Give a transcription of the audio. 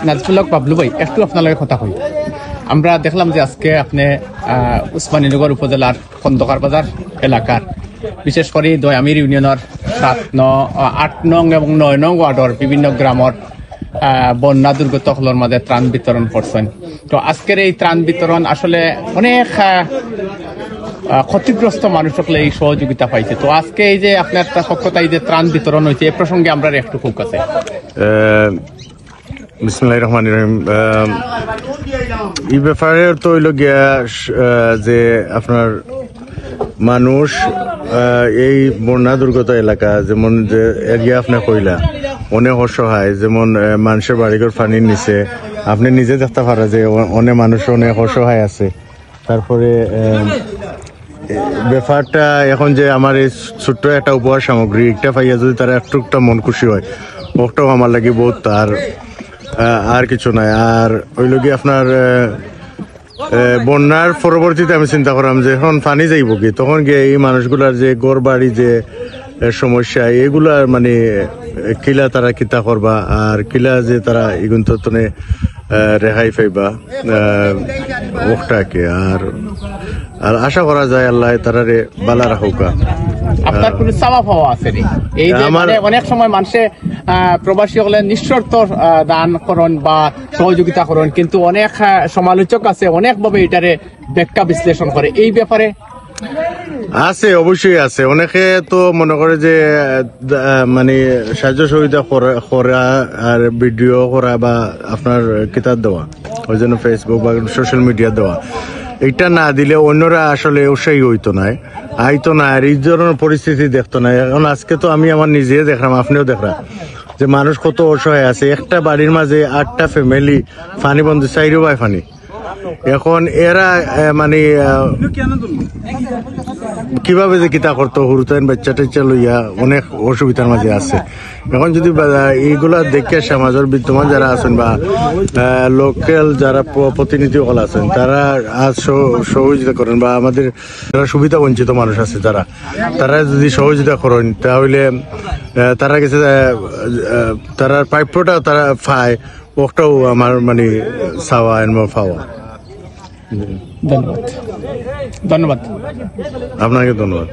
নাজফুল্লাহ বাবলু ভাই, একটু আপনার লগে কথা কই। আমরা দেখলাম যে আজকে আপনি উসমানীনগর উপজেলার খন্দকার বাজার এলাকার, বিশেষ করে দয়ামির ইউনিয়নের 8 নং এবং 9 নং ওয়ার্ডের বিভিন্ন গ্রামের বন্যা দুর্গত হলোর মাঝে ত্রাণ বিতরণ করছেন। তো আজকের এই ত্রাণ বিতরণ আসলে অনেক ক্ষতিগ্রস্ত মানুষ সকলে এই সহযোগিতা পাইছে। তো আজকে এই যে আপনার পক্ষতায় যে ত্রাণ বিতরণ হয়েছে, এই প্রসঙ্গে আমরা একটু ফোকাস আছে। বিসমিল্লাহির রহমানির রহিম। এই ব্যাপারে তো হইল গিয়া যে আপনার মানুষ এই বন্যা দুর্গত এলাকা, যেমন যে এরিয়া আপনার কইলা অনেক অসহায়, যেমন মানুষের বাড়িঘর পানির নিচে, আপনি নিজে দেখতে পারা যে অনেক মানুষ অনেক অসহায় আছে। তারপরে ব্যাপারটা এখন যে আমার এই ছোট্ট একটা উপহার সামগ্রী একটা পাইয়া যদি তারা একটুকটা মন খুশি হয়, ওটাও আমার লাগে বহুত, আর কিছু নাই। আর ওইল কি আপনার বন্যার পরবর্তীতে আমি চিন্তা করলাম যে এখন পানি যাইব কি, তখন গিয়ে এই মানুষগুলার যে ঘর বাড়ি যে সমস্যা, এগুলার মানে কিলা তারা কিতা করবা, আর কিলা যে তারা এগুন তো রেহাই পাইবা ওটাকে। আর আশা করা যায় আল্লাহ তারারে বালা রাখুকা। আপনার কোনো চাওয়া পাওয়া আছে নি? এই যে মানে অনেক সময় মানুষে প্রবাসী হলে নিঃশর্ত দান করুন বা সহযোগিতা করুন, কিন্তু অনেক সমালোচক আছে অনেকভাবে এটারে ব্যাখ্যা বিশ্লেষণ করে। এই ব্যাপারে আছে, অবশ্যই আছে। অনেকে তো মনে করে যে মানে সাহায্য সহযোগিতা করা আর ভিডিও করা বা আপনার কিতাব দেওয়া, ওই জন্য ফেসবুক বা সোশ্যাল মিডিয়া দেওয়া, এটা না দিলে অন্যরা আসলে উৎসাহী হইতো না, আইতো না, আর এই ধরনের পরিস্থিতি দেখতো না। এখন আজকে তো আমি আমার নিজে দেখলাম, আপনিও দেখলাম যে মানুষ কত অসহায় আছে। একটা বাড়ির মাঝে 8টা ফ্যামিলি পানি বন্ধ, 4 ভাই পানি। এখন এরা মানে কিভাবে যে কিতা করতো, হুরুতাইন বাচ্চা টাচ্চা লইয়া অনেক অসুবিধার মাঝে আছে। এখন যদি এইগুলা দেখে সমাজের বিদ্যমান যারা আছেন বা লোকাল যারা প্রতিনিধি হল আছেন, তারা আজ সহযোগিতা করেন বা আমাদের যারা সুবিধা বঞ্চিত মানুষ আছে তারা যদি সহযোগিতা করেন, তাহলে তারা গেছে তারা প্রাপ্যটা তারা পায়, ওটাও আমার মানে চাওয়া পাওয়া। ধন্যবাদ। ধন্যবাদ আপনাকে, ধন্যবাদ।